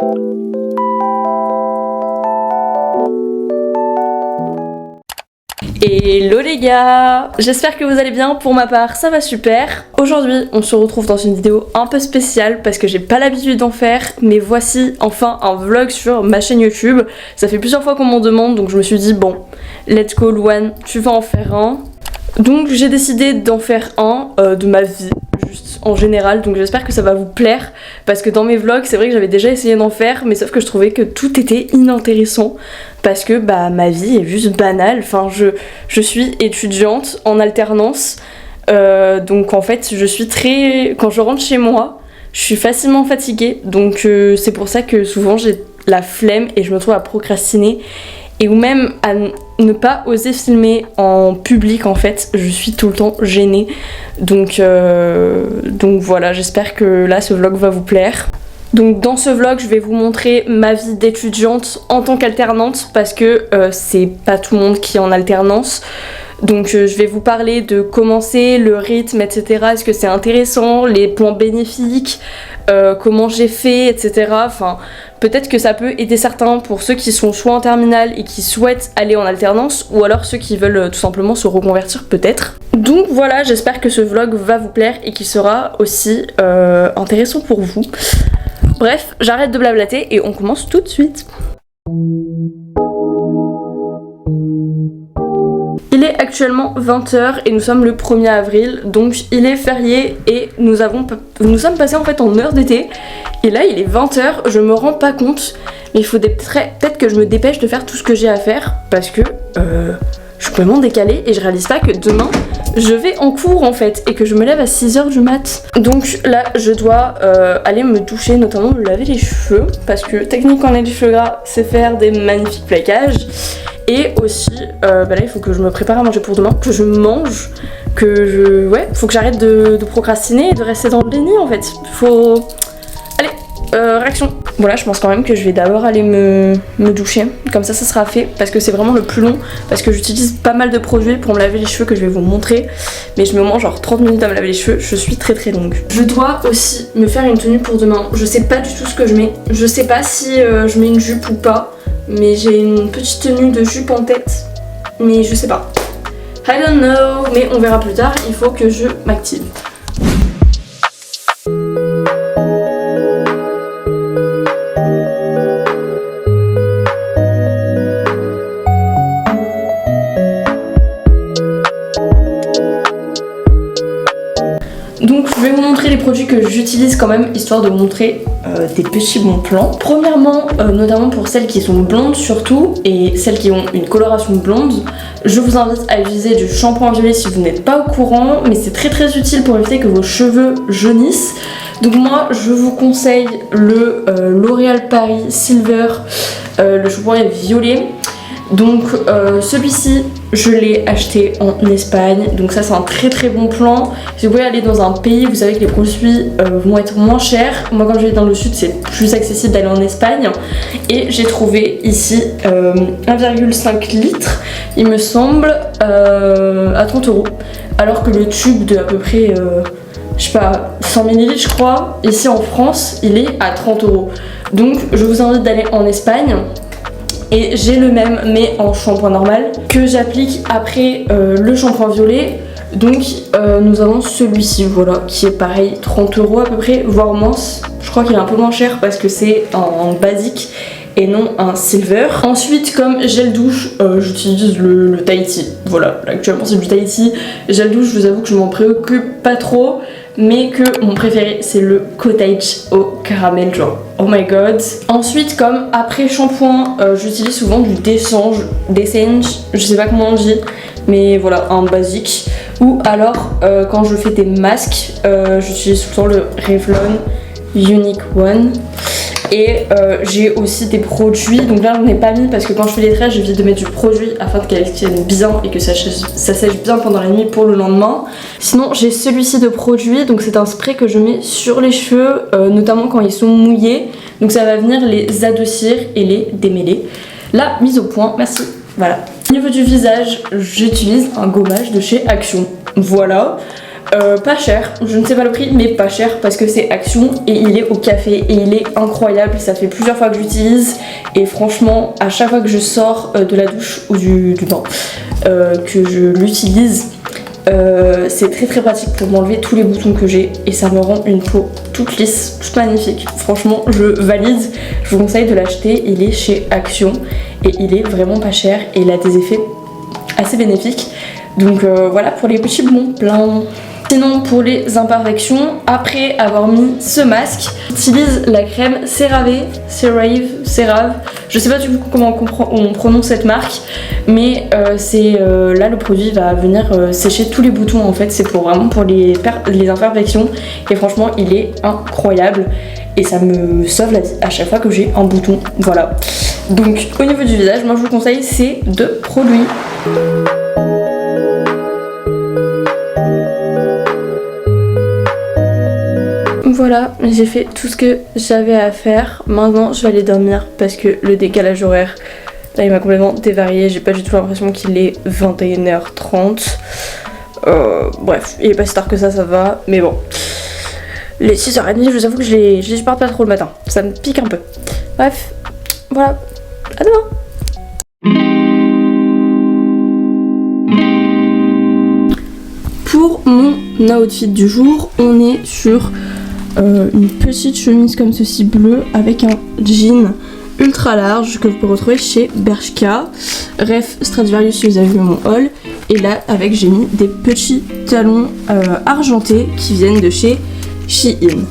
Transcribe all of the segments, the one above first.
Hello les gars, j'espère que vous allez bien, pour ma part ça va super. Aujourd'hui on se retrouve dans une vidéo un peu spéciale parce que j'ai pas l'habitude d'en faire, mais voici enfin un vlog sur ma chaîne YouTube. Ça fait plusieurs fois qu'on m'en demande, donc je me suis dit bon, let's go Louane, tu vas en faire un. Donc j'ai décidé d'en faire un de ma vie, juste en général, donc j'espère que ça va vous plaire, parce que dans mes vlogs c'est vrai que j'avais déjà essayé d'en faire, mais sauf que je trouvais que tout était inintéressant, parce que bah ma vie est juste banale. Enfin je suis étudiante en alternance, donc en fait je suis quand je rentre chez moi, je suis facilement fatiguée, donc c'est pour ça que souvent j'ai la flemme et je me trouve à procrastiner. Et ou même à ne pas oser filmer en public en fait, je suis tout le temps gênée. Donc voilà, j'espère que là ce vlog va vous plaire. Donc dans ce vlog je vais vous montrer ma vie d'étudiante en tant qu'alternante, parce que c'est pas tout le monde qui est en alternance. Donc je vais vous parler de comment c'est, le rythme, etc. Est-ce que c'est intéressant, les points bénéfiques, comment j'ai fait, etc. Enfin, peut-être que ça peut aider certains pour ceux qui sont soit en terminale et qui souhaitent aller en alternance, ou alors ceux qui veulent tout simplement se reconvertir peut-être. Donc voilà, j'espère que ce vlog va vous plaire et qu'il sera aussi intéressant pour vous. Bref, j'arrête de blablater et on commence tout de suite. Il est actuellement 20h et nous sommes le 1er avril, donc il est férié et nous sommes passés en fait en heure d'été. Et là il est 20h, je me rends pas compte, mais il faut peut-être que je me dépêche de faire tout ce que j'ai à faire, parce que je suis complètement décalée et je réalise pas que demain je vais en cours en fait, et que je me lève à 6h du mat. Donc là je dois aller me doucher, notamment me laver les cheveux, parce que techniquement on a des cheveux gras, c'est faire des magnifiques plaquages. Et aussi, là il faut que je me prépare à manger pour demain, que je mange, faut que j'arrête de procrastiner et de rester dans le déni en fait. Faut... Allez, réaction. Voilà, je pense quand même que je vais d'abord aller me doucher, comme ça sera fait, parce que c'est vraiment le plus long, parce que j'utilise pas mal de produits pour me laver les cheveux que je vais vous montrer, mais je me mets genre 30 minutes à me laver les cheveux, je suis très longue. Je dois aussi me faire une tenue pour demain, je sais pas du tout ce que je mets, je sais pas si je mets une jupe ou pas, mais j'ai une petite tenue de jupe en tête, mais je sais pas. I don't know, mais on verra plus tard, il faut que je m'active. Donc je vais vous montrer les produits que j'utilise quand même, histoire de vous montrer des petits bons plans. Premièrement, notamment pour celles qui sont blondes surtout, et celles qui ont une coloration blonde, je vous invite à utiliser du shampoing violet si vous n'êtes pas au courant, mais c'est très utile pour éviter que vos cheveux jaunissent. Donc moi je vous conseille le L'Oréal Paris Silver, le shampoing est violet. Donc celui-ci je l'ai acheté en Espagne, donc ça c'est un très bon plan. Si vous voulez aller dans un pays, vous savez que les produits vont être moins chers. Moi quand je vais dans le sud c'est plus accessible d'aller en Espagne, et j'ai trouvé ici 1,5 litres il me semble à 30 €, alors que le tube de à peu près je sais pas 100 ml je crois, ici en France il est à 30 €. Donc je vous invite d'aller en Espagne. Et j'ai le même mais en shampoing normal que j'applique après le shampoing violet. Donc nous avons celui-ci, voilà, qui est pareil 30 € à peu près, voire moins. Je crois qu'il est un peu moins cher parce que c'est en basique et non un silver. Ensuite, comme gel douche, j'utilise le Tahiti. Voilà, actuellement c'est du Tahiti. Gel douche, je vous avoue que je m'en préoccupe pas trop, mais que mon préféré c'est le cottage au caramel, genre oh my god. Ensuite, comme après shampoing, j'utilise souvent du Dessange, je sais pas comment on dit, mais voilà, un basique. Ou alors quand je fais des masques, j'utilise tout le temps le Revlon Unique One. Et j'ai aussi des produits, donc là j'en ai pas mis parce que quand je fais les traits j'évite de mettre du produit afin qu'elles tiennent bien et que ça sèche bien pendant la nuit pour le lendemain. Sinon j'ai celui-ci de produit, donc c'est un spray que je mets sur les cheveux, notamment quand ils sont mouillés, donc ça va venir les adoucir et les démêler. La mise au point, merci. Voilà. Au niveau du visage, j'utilise un gommage de chez Action. Voilà. Pas cher, je ne sais pas le prix, mais pas cher parce que c'est Action et il est au café et il est incroyable. Ça fait plusieurs fois que j'utilise et franchement, à chaque fois que je sors de la douche ou du bain, que je l'utilise, c'est très pratique pour m'enlever tous les boutons que j'ai et ça me rend une peau toute lisse, toute magnifique. Franchement, je valide, je vous conseille de l'acheter. Il est chez Action et il est vraiment pas cher et il a des effets assez bénéfiques. Donc voilà pour les petits blonds pleins. Sinon pour les imperfections, après avoir mis ce masque, j'utilise la crème CeraVe, je sais pas du coup comment on prononce cette marque, mais là le produit va venir sécher tous les boutons en fait, c'est vraiment pour les imperfections et franchement il est incroyable et ça me sauve la vie à chaque fois que j'ai un bouton, voilà. Donc au niveau du visage, moi je vous conseille ces deux produits. Voilà, j'ai fait tout ce que j'avais à faire. Maintenant, je vais aller dormir parce que le décalage horaire, là, il m'a complètement dévarié. J'ai pas du tout l'impression qu'il est 21h30. Bref, il est pas si tard que ça va. Mais bon, les 6h30, je vous avoue que je les supporte pas trop le matin. Ça me pique un peu. Bref, voilà, à demain. Pour mon outfit du jour, on est sur une petite chemise comme ceci bleue avec un jean ultra large que vous pouvez retrouver chez Bershka. Ref Stradivarius si vous avez vu mon haul. Et là avec j'ai mis des petits talons argentés qui viennent de chez Shein.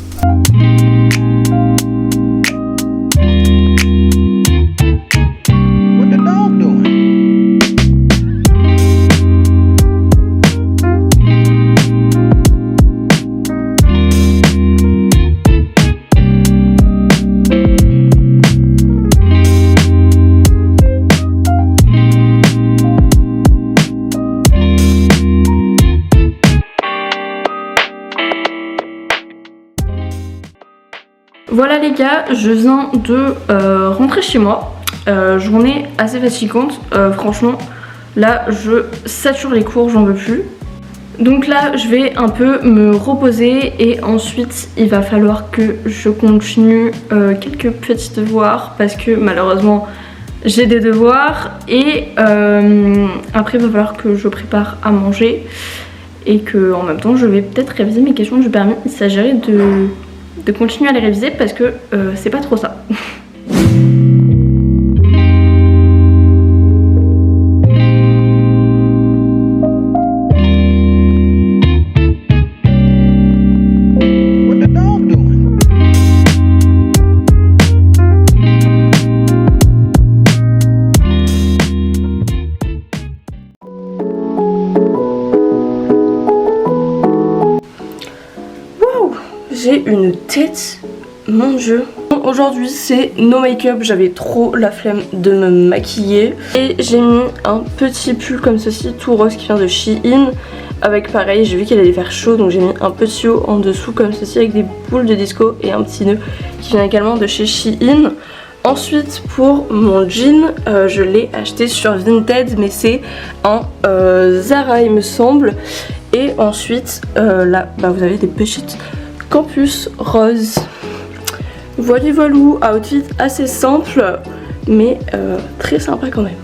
Voilà les gars, je viens de rentrer chez moi, journée assez fatigante, franchement là je sature les cours, j'en veux plus. Donc là je vais un peu me reposer et ensuite il va falloir que je continue quelques petits devoirs parce que malheureusement j'ai des devoirs et après il va falloir que je prépare à manger et que en même temps je vais peut-être réviser mes questions du permis. Il s'agirait de continuer à les réviser parce que c'est pas trop ça. J'ai une tête, mon dieu. Aujourd'hui c'est no make-up, j'avais trop la flemme de me maquiller. Et j'ai mis un petit pull comme ceci, tout rose qui vient de Shein. Avec pareil, j'ai vu qu'il allait faire chaud donc j'ai mis un petit haut en dessous comme ceci avec des boules de disco et un petit nœud qui vient également de chez Shein. Ensuite pour mon jean, je l'ai acheté sur Vinted mais c'est en Zara il me semble. Et ensuite là vous avez des petites campus rose. Voilà, outfit assez simple mais très sympa quand même.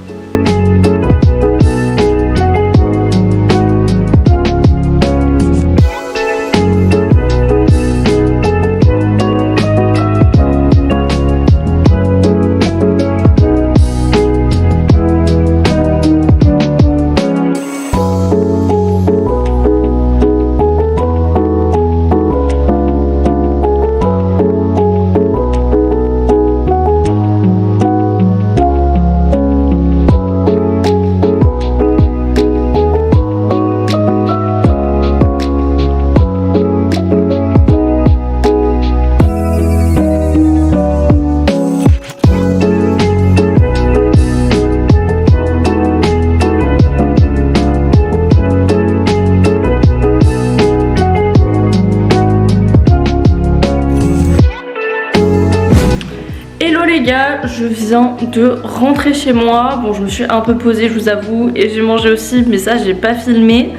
Je viens de rentrer chez moi. Bon, je me suis un peu posée, je vous avoue, et j'ai mangé aussi, mais ça j'ai pas filmé.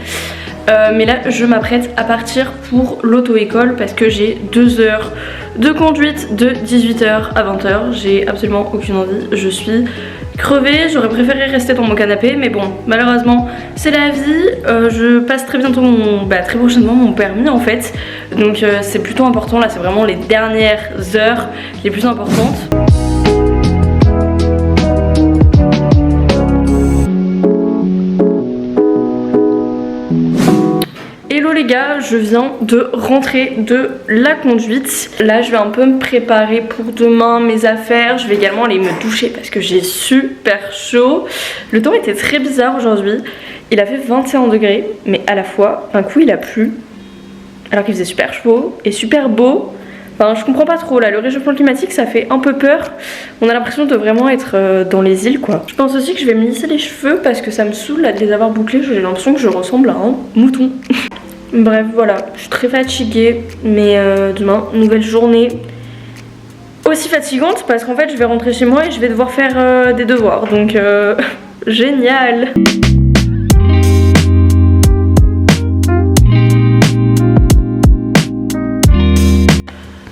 Mais là je m'apprête à partir pour l'auto-école parce que j'ai 2 heures de conduite de 18h à 20h. J'ai absolument aucune envie, je suis crevée, j'aurais préféré rester dans mon canapé mais bon malheureusement c'est la vie. Je passe très bientôt très prochainement mon permis en fait, donc c'est plutôt important. Là c'est vraiment les dernières heures les plus importantes. Hello les gars, je viens de rentrer de la conduite. Là je vais un peu me préparer pour demain, mes affaires. Je vais également aller me doucher parce que j'ai super chaud. Le temps était très bizarre aujourd'hui. Il a fait 21 degrés, mais à la fois, d'un coup il a plu. Alors qu'il faisait super chaud et super beau. Enfin je comprends pas trop là, le réchauffement climatique ça fait un peu peur. On a l'impression de vraiment être dans les îles quoi. Je pense aussi que je vais me lisser les cheveux parce que ça me saoule là, de les avoir bouclés. J'ai l'impression que je ressemble à un mouton. Bref voilà, je suis très fatiguée, mais demain, nouvelle journée aussi fatigante parce qu'en fait je vais rentrer chez moi et je vais devoir faire des devoirs, donc génial.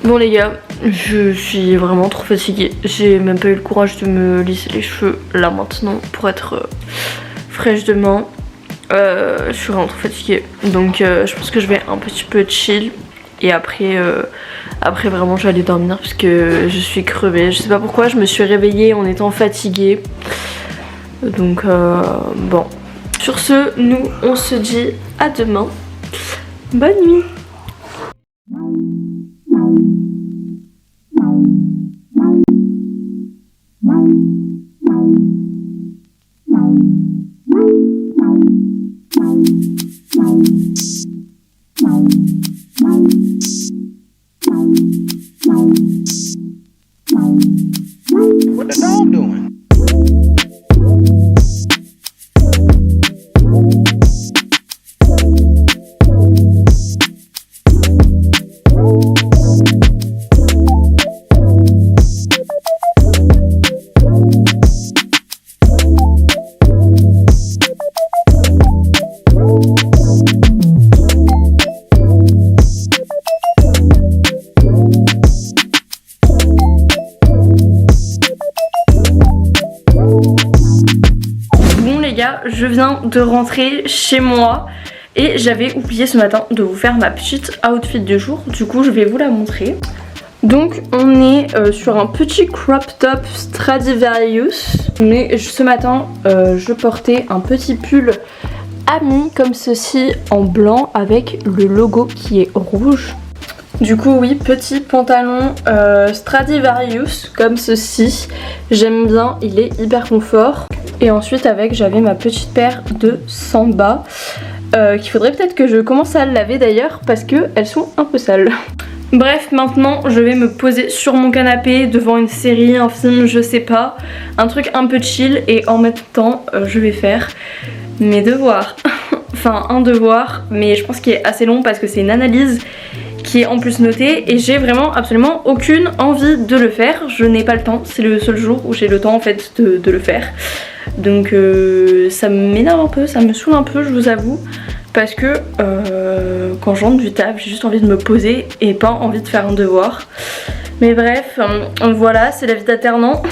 Bon les gars, je suis vraiment trop fatiguée, j'ai même pas eu le courage de me lisser les cheveux là maintenant pour être fraîche demain. Je suis vraiment trop fatiguée, donc je pense que je vais un petit peu chill et après vraiment je vais aller dormir parce que je suis crevée. Je sais pas pourquoi je me suis réveillée en étant fatiguée, donc bon. Sur ce, nous on se dit à demain, bonne nuit. What the dog doing? Je viens de rentrer chez moi et j'avais oublié ce matin de vous faire ma petite outfit du jour, du coup je vais vous la montrer. Donc on est sur un petit crop top Stradivarius, mais ce matin je portais un petit pull Ami comme ceci en blanc avec le logo qui est rouge. Du coup oui, petit pantalon Stradivarius comme ceci, j'aime bien, il est hyper confort. Et ensuite avec j'avais ma petite paire de Samba qu'il faudrait peut-être que je commence à laver d'ailleurs parce qu'elles sont un peu sales. Bref, maintenant je vais me poser sur mon canapé devant une série, un film, je sais pas, un truc un peu chill et en même temps je vais faire mes devoirs. Enfin un devoir, mais je pense qu'il est assez long parce que c'est une analyse qui est en plus notée et j'ai vraiment absolument aucune envie de le faire. Je n'ai pas le temps, c'est le seul jour où j'ai le temps en fait de le faire. Donc ça m'énerve un peu, ça me saoule un peu je vous avoue. Parce que quand je rentre du taf, j'ai juste envie de me poser et pas envie de faire un devoir. Mais bref, voilà, c'est la vie d'alternant.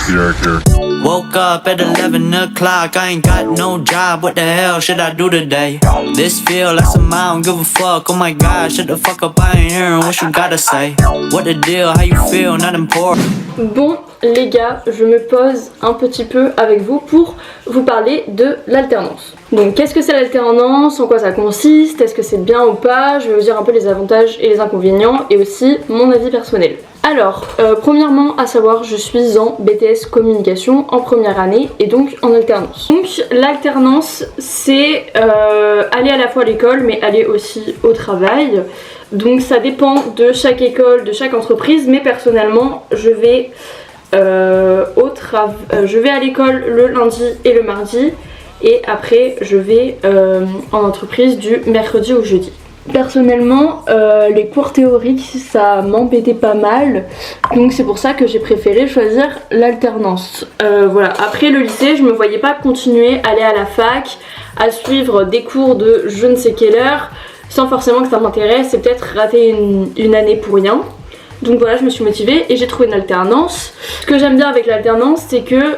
Woke up at 11 o'clock, I ain't got no job, what the hell should I do today? This feel like some I don't give a fuck, oh my god, shut the fuck up, I ain't hearing what you gotta say. What the deal, how you feel, not important. Bon les gars, je me pose un petit peu avec vous pour vous parler de l'alternance. Donc qu'est-ce que c'est l'alternance, en quoi ça consiste, est-ce que c'est bien ou pas, je vais vous dire un peu les avantages et les inconvénients et aussi mon avis personnel. Alors, premièrement à savoir, je suis en BTS communication en première année et donc en alternance. Donc l'alternance c'est aller à la fois à l'école mais aller aussi au travail. Donc ça dépend de chaque école, de chaque entreprise, mais personnellement je vais à l'école le lundi et le mardi et après je vais en entreprise du mercredi au jeudi. Personnellement les cours théoriques ça m'embêtait pas mal, donc c'est pour ça que j'ai préféré choisir l'alternance. Voilà. Après le lycée je me voyais pas continuer à aller à la fac, à suivre des cours de je ne sais quelle heure sans forcément que ça m'intéresse et peut-être rater une année pour rien. Donc voilà, je me suis motivée et j'ai trouvé une alternance. Ce que j'aime bien avec l'alternance, c'est que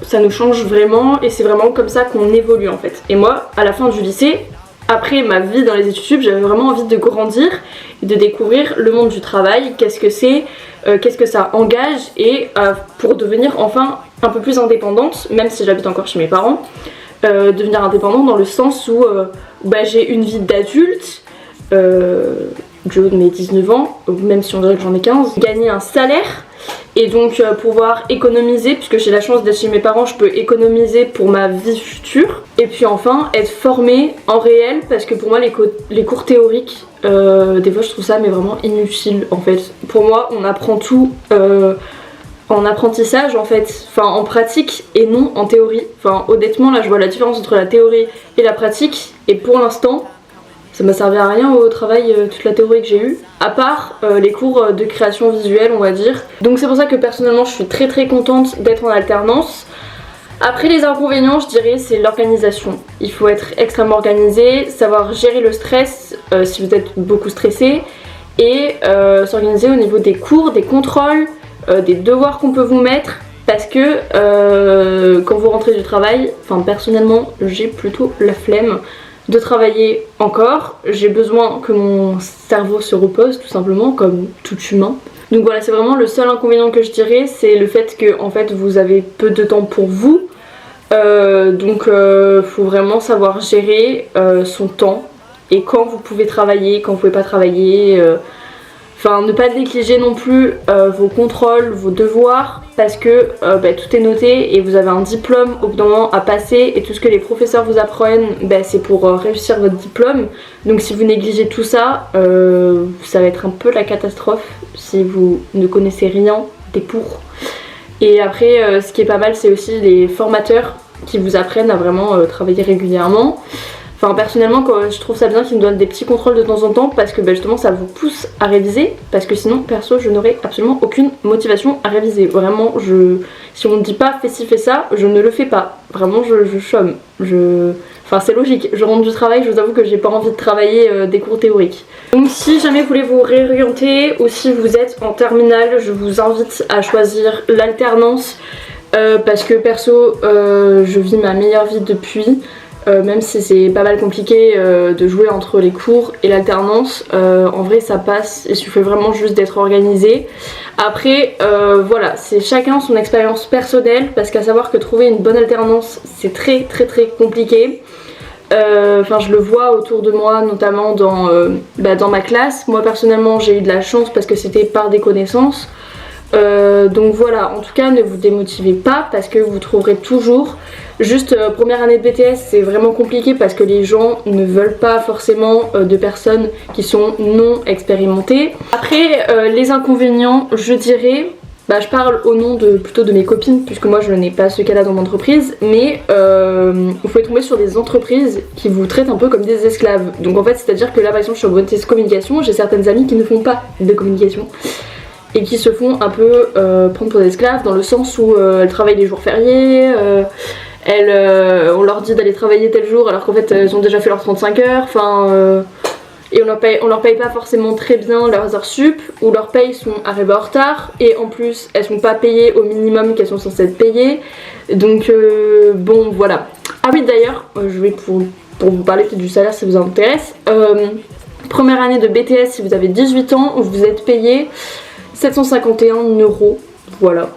ça nous change vraiment et c'est vraiment comme ça qu'on évolue en fait. Et moi, à la fin du lycée, après ma vie dans les études sup, j'avais vraiment envie de grandir et de découvrir le monde du travail, qu'est-ce que c'est, qu'est-ce que ça engage et pour devenir enfin un peu plus indépendante, même si j'habite encore chez mes parents, devenir indépendante dans le sens où j'ai une vie d'adulte, du haut de mes 19 ans, même si on dirait que j'en ai 15, gagner un salaire et donc pouvoir économiser, puisque j'ai la chance d'être chez mes parents, je peux économiser pour ma vie future. Et puis enfin être formée en réel, parce que pour moi les cours théoriques, des fois je trouve ça mais vraiment inutile en fait. Pour moi on apprend tout en apprentissage en fait, enfin en pratique et non en théorie. Enfin honnêtement là je vois la différence entre la théorie et la pratique et pour l'instant ça m'a servi à rien au travail, toute la théorie que j'ai eue, à part les cours de création visuelle on va dire. Donc c'est pour ça que personnellement je suis très très contente d'être en alternance. Après les inconvénients je dirais c'est l'organisation. Il faut être extrêmement organisé, savoir gérer le stress si vous êtes beaucoup stressé et s'organiser au niveau des cours, des contrôles, des devoirs qu'on peut vous mettre. Parce que quand vous rentrez du travail, enfin personnellement j'ai plutôt la flemme de travailler encore, j'ai besoin que mon cerveau se repose tout simplement comme tout humain. Donc voilà, c'est vraiment le seul inconvénient que je dirais, c'est le fait que en fait vous avez peu de temps pour vous, donc faut vraiment savoir gérer son temps et quand vous pouvez travailler, quand vous pouvez pas travailler. Enfin, ne pas négliger non plus vos contrôles, vos devoirs, parce que tout est noté et vous avez un diplôme au bout d'un moment à passer et tout ce que les professeurs vous apprennent, c'est pour réussir votre diplôme. Donc si vous négligez tout ça, ça va être un peu la catastrophe si vous ne connaissez rien des cours. Et après, ce qui est pas mal, c'est aussi les formateurs qui vous apprennent à vraiment travailler régulièrement. Enfin personnellement je trouve ça bien qu'ils nous donnent des petits contrôles de temps en temps parce que justement ça vous pousse à réviser, parce que sinon perso je n'aurais absolument aucune motivation à réviser. Vraiment si on me dit pas fais ci fais ça, je ne le fais pas. Vraiment je chôme. Enfin c'est logique, je rentre du travail, je vous avoue que j'ai pas envie de travailler des cours théoriques. Donc si jamais vous voulez vous réorienter ou si vous êtes en terminale, je vous invite à choisir l'alternance parce que perso je vis ma meilleure vie depuis. Même si c'est pas mal compliqué de jouer entre les cours et l'alternance, en vrai ça passe, il suffit vraiment juste d'être organisé. Après voilà, c'est chacun son expérience personnelle, parce qu'à savoir que trouver une bonne alternance c'est très très très compliqué. Enfin je le vois autour de moi, notamment dans ma classe. Moi personnellement j'ai eu de la chance parce que c'était par des connaissances. Donc voilà, en tout cas ne vous démotivez pas parce que vous trouverez toujours. Juste première année de BTS c'est vraiment compliqué parce que les gens ne veulent pas forcément de personnes qui sont non expérimentées. Après les inconvénients je dirais, je parle au nom plutôt de mes copines puisque moi je n'ai pas ce cas là dans mon entreprise, mais vous pouvez tomber sur des entreprises qui vous traitent un peu comme des esclaves. Donc en fait c'est à dire que là par exemple je suis en BTS communication, j'ai certaines amies qui ne font pas de communication et qui se font un peu prendre pour des esclaves dans le sens où elles travaillent les jours fériés, on leur dit d'aller travailler tel jour alors qu'en fait elles ont déjà fait leurs 35 heures, enfin et on leur paye pas forcément très bien leurs heures sup, ou leurs payes sont arrivées en retard et en plus elles sont pas payées au minimum qu'elles sont censées être payées. Donc bon voilà. Ah oui d'ailleurs, je vais pour vous parler peut-être du salaire si vous intéresse. Première année de BTS, si vous avez 18 ans, vous êtes payé 751 €, voilà,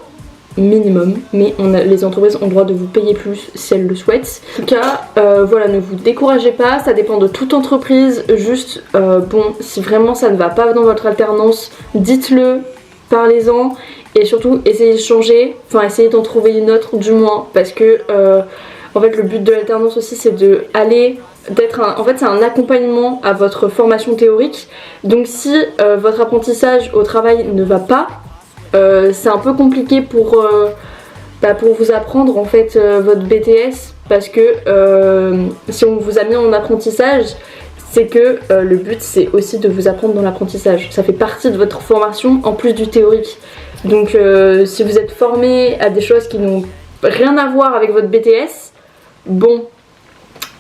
minimum, mais les entreprises ont le droit de vous payer plus si elles le souhaitent. En tout cas, voilà, ne vous découragez pas, ça dépend de toute entreprise, juste, bon, si vraiment ça ne va pas dans votre alternance, dites-le, parlez-en, et surtout, essayez de changer, enfin, essayez d'en trouver une autre du moins, parce que, en fait, le but de l'alternance aussi, c'est de aller... en fait c'est un accompagnement à votre formation théorique, donc si votre apprentissage au travail ne va pas, c'est un peu compliqué pour vous apprendre en fait votre BTS, parce que si on vous a mis en apprentissage, c'est que le but c'est aussi de vous apprendre dans l'apprentissage, ça fait partie de votre formation en plus du théorique. Donc si vous êtes formé à des choses qui n'ont rien à voir avec votre BTS, bon,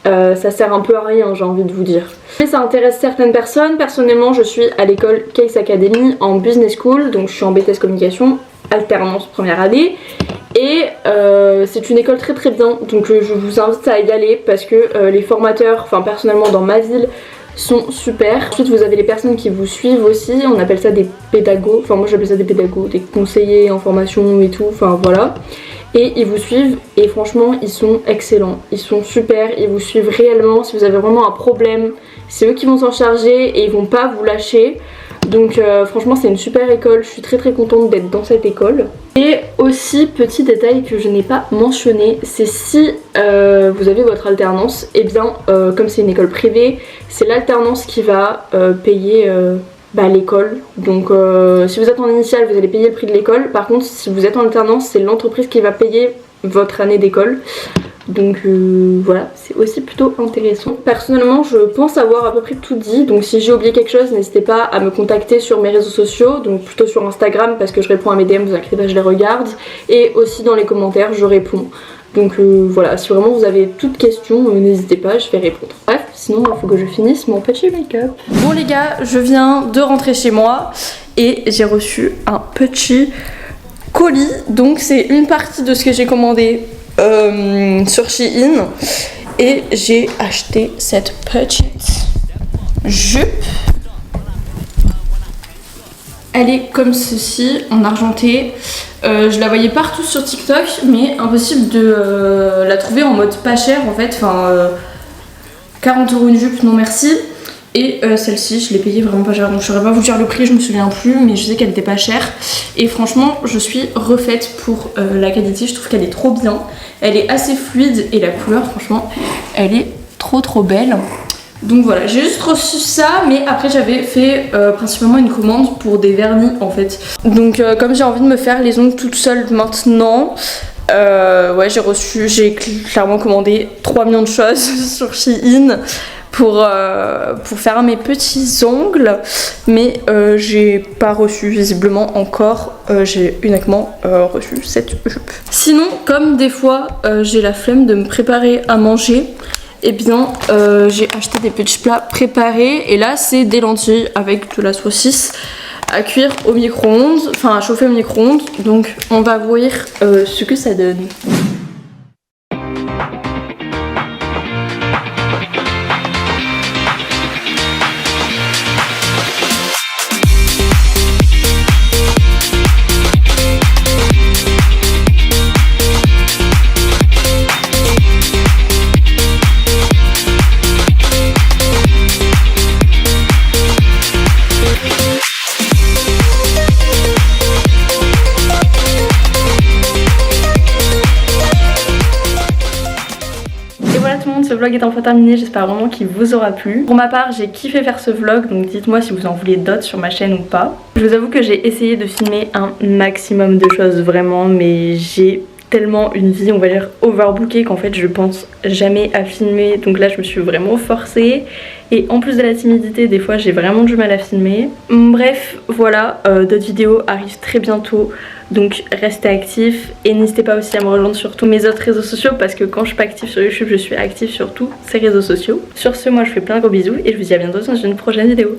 ça sert un peu à rien, j'ai envie de vous dire. Mais ça intéresse certaines personnes. Personnellement, je suis à l'école Case Academy en business school, donc je suis en BTS communication, alternance première année. Et c'est une école très très bien, donc je vous invite à y aller parce que les formateurs, enfin personnellement dans ma ville, sont super. Ensuite vous avez les personnes qui vous suivent aussi, on appelle ça des pédagogues, enfin moi j'appelle ça des pédagogues, des conseillers en formation et tout, enfin voilà. Et ils vous suivent et franchement ils sont excellents, ils sont super, ils vous suivent réellement. Si vous avez vraiment un problème, c'est eux qui vont s'en charger et ils vont pas vous lâcher. Donc franchement c'est une super école, je suis très très contente d'être dans cette école. Et aussi petit détail que je n'ai pas mentionné, c'est si vous avez votre alternance, et bien comme c'est une école privée, c'est l'alternance qui va payer l'école. Donc si vous êtes en initiale vous allez payer le prix de l'école, par contre si vous êtes en alternance c'est l'entreprise qui va payer votre année d'école. Donc voilà, c'est aussi plutôt intéressant. Personnellement je pense avoir à peu près tout dit, donc si j'ai oublié quelque chose n'hésitez pas à me contacter sur mes réseaux sociaux, donc plutôt sur Instagram parce que je réponds à mes DM, vous inquiétez pas, je les regarde, et aussi dans les commentaires je réponds. Donc voilà, si vraiment vous avez toute question, n'hésitez pas, je vais répondre. Bref, sinon il faut que je finisse mon petit make-up. Bon les gars, je viens de rentrer chez moi et j'ai reçu un petit colis, donc c'est une partie de ce que j'ai commandé sur Shein, et j'ai acheté cette petite jupe. Elle est comme ceci, en argenté. Je la voyais partout sur TikTok, mais impossible de la trouver en mode pas cher en fait. Enfin, 40 € une jupe, non merci. Et celle-ci, je l'ai payée vraiment pas cher. Donc je saurais pas vous dire le prix, je me souviens plus, mais je sais qu'elle était pas chère. Et franchement, je suis refaite pour la qualité. Je trouve qu'elle est trop bien. Elle est assez fluide et la couleur, franchement, elle est trop belle. Donc voilà, j'ai juste reçu ça, mais après j'avais fait principalement une commande pour des vernis en fait. Donc comme j'ai envie de me faire les ongles toute seule maintenant, ouais j'ai clairement commandé 3 millions de choses sur Shein pour faire mes petits ongles, mais j'ai pas reçu visiblement encore, j'ai uniquement reçu cette jupe. Sinon, comme des fois j'ai la flemme de me préparer à manger, et bien j'ai acheté des petits plats préparés, et là c'est des lentilles avec de la saucisse à cuire au micro-ondes, enfin à chauffer au micro-ondes, donc on va voir ce que ça donne. Ce vlog est enfin terminé, j'espère vraiment qu'il vous aura plu. Pour ma part, j'ai kiffé faire ce vlog, donc dites-moi si vous en voulez d'autres sur ma chaîne ou pas. Je vous avoue que j'ai essayé de filmer un maximum de choses vraiment, mais j'ai tellement une vie on va dire overbookée qu'en fait je pense jamais à filmer, donc là je me suis vraiment forcée et en plus de la timidité des fois j'ai vraiment du mal à filmer. Bref voilà, d'autres vidéos arrivent très bientôt donc restez actifs et n'hésitez pas aussi à me rejoindre sur tous mes autres réseaux sociaux parce que quand je suis pas active sur YouTube je suis active sur tous ces réseaux sociaux. Sur ce moi je fais plein de gros bisous et je vous dis à bientôt dans une prochaine vidéo.